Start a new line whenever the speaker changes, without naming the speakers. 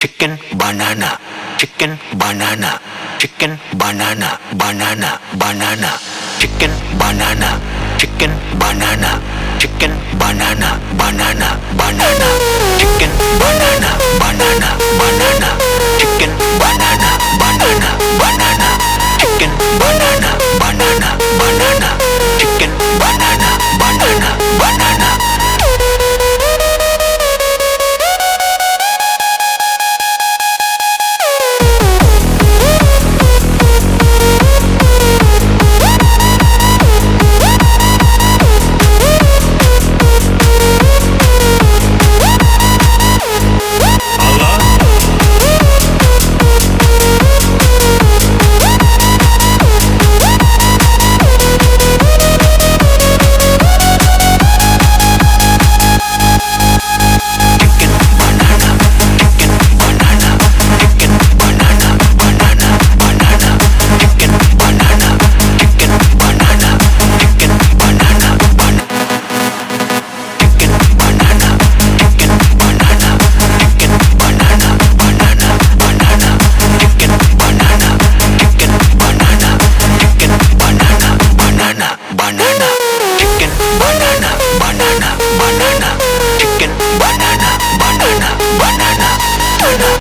chicken banana, chicken banana, chicken banana, banana, banana, chicken banana, chicken banana, chicken banana, banana, banana, chicken banana, banana, banana, chicken banana, banana, banana, chicken banana, banana, banana, chicken banana, banana, banana. Banana, chicken banana, banana, banana, chicken banana, banana, banana, banana.